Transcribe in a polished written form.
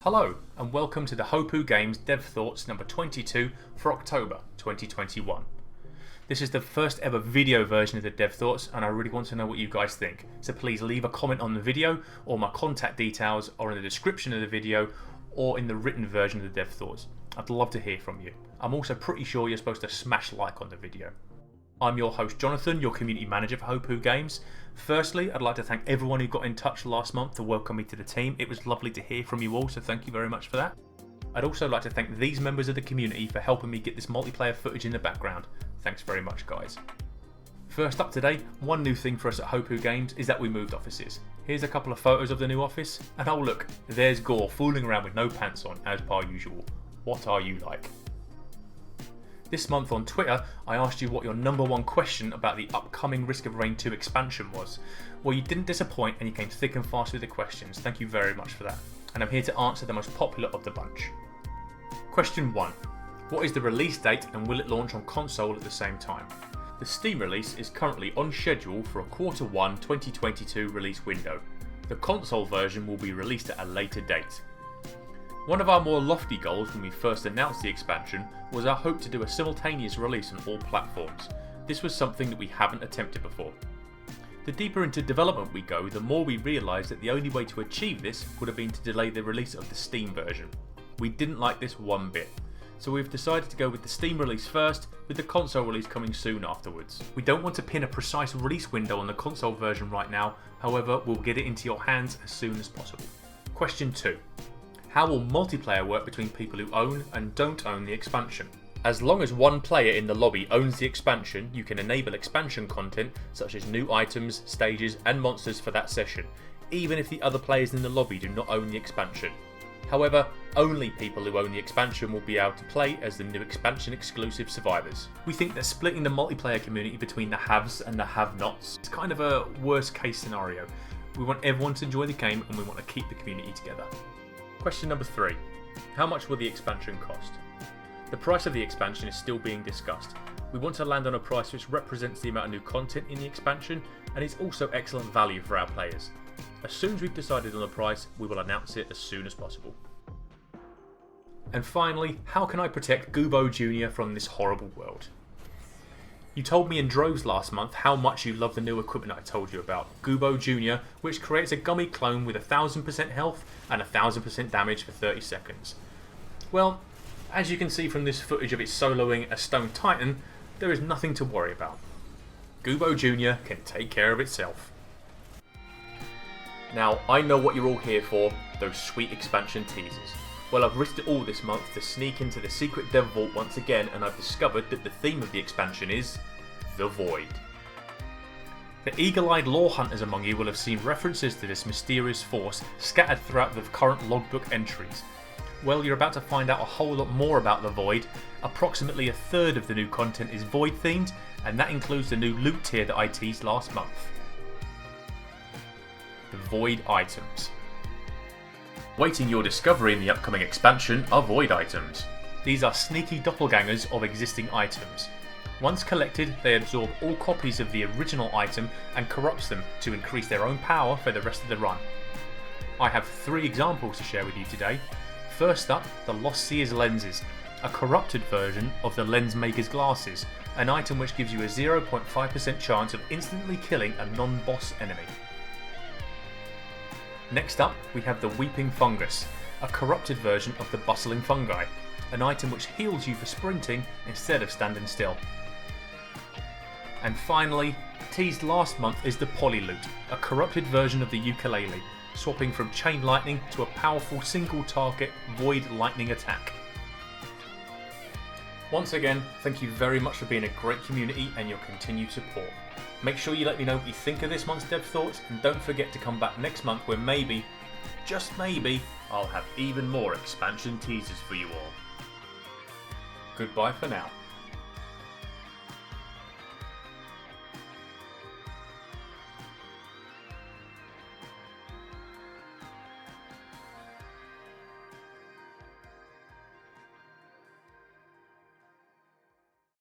Hello and welcome to the Hopoo Games Dev Thoughts number 22 for October 2021. This is the first ever video version of the Dev Thoughts and I really want to know what you guys think. So please leave a comment on the video, or my contact details are in the description of the video or in the written version of the Dev Thoughts. I'd love to hear from you. I'm also pretty sure you're supposed to smash like on the video. I'm your host Jonathan, your community manager for Hopoo Games. Firstly, I'd like to thank everyone who got in touch last month to welcome me to the team. It was lovely to hear from you all, so thank you very much for that. I'd also like to thank these members of the community for helping me get this multiplayer footage in the background. Thanks very much, guys. First up today, one new thing for us at Hopoo Games is that we moved offices. Here's a couple of photos of the new office, and oh look, there's Gore fooling around with no pants on, as per usual. What are you like? This month on Twitter, I asked you what your number one question about the upcoming Risk of Rain 2 expansion was. Well, you didn't disappoint and you came thick and fast with the questions. Thank you very much for that. And I'm here to answer the most popular of the bunch. Question 1. What is the release date and will it launch on console at the same time? The Steam release is currently on schedule for a Q1 2022 release window. The console version will be released at a later date. One of our more lofty goals when we first announced the expansion was our hope to do a simultaneous release on all platforms. This was something that we haven't attempted before. The deeper into development we go, the more we realise that the only way to achieve this would have been to delay the release of the Steam version. We didn't like this one bit, so we've decided to go with the Steam release first, with the console release coming soon afterwards. We don't want to pin a precise release window on the console version right now, however we'll get it into your hands as soon as possible. Question 2. How will multiplayer work between people who own and don't own the expansion? As long as one player in the lobby owns the expansion, you can enable expansion content such as new items, stages and monsters for that session, even if the other players in the lobby do not own the expansion. However, only people who own the expansion will be able to play as the new expansion exclusive survivors. We think that splitting the multiplayer community between the haves and the have-nots is kind of a worst case scenario. We want everyone to enjoy the game and we want to keep the community together. Question number 3. How much will the expansion cost? The price of the expansion is still being discussed. We want to land on a price which represents the amount of new content in the expansion and is also excellent value for our players. As soon as we've decided on the price, we will announce it as soon as possible. And finally, how can I protect Goobo Jr. from this horrible world? You told me in droves last month how much you love the new equipment I told you about, Goobo Jr., which creates a gummy clone with 1000% health and 1000% damage for 30 seconds. Well, as you can see from this footage of it soloing a Stone Titan, there is nothing to worry about. Goobo Jr. can take care of itself. Now, I know what you're all here for, those sweet expansion teasers. Well, I've risked it all this month to sneak into the secret dev vault once again, and I've discovered that the theme of the expansion is The Void. The eagle-eyed lore hunters among you will have seen references to this mysterious force scattered throughout the current logbook entries. Well, you're about to find out a whole lot more about the Void. Approximately a third of the new content is Void themed, and that includes the new loot tier that I teased last month. The Void items. Waiting your discovery in the upcoming expansion are Void items. These are sneaky doppelgangers of existing items. Once collected, they absorb all copies of the original item and corrupts them to increase their own power for the rest of the run. I have 3 examples to share with you today. First up, the Lost Seer's lenses, a corrupted version of the Lens Maker's glasses, an item which gives you a 0.5% chance of instantly killing a non-boss enemy. Next up, we have the Weeping Fungus, a corrupted version of the Bustling Fungi, an item which heals you for sprinting instead of standing still. And finally, teased last month is the Polyloot, a corrupted version of the Ukulele, swapping from Chain Lightning to a powerful single target Void Lightning attack. Once again, thank you very much for being a great community and your continued support. Make sure you let me know what you think of this month's Dev Thoughts, and don't forget to come back next month where maybe, just maybe, I'll have even more expansion teasers for you all. Goodbye for now.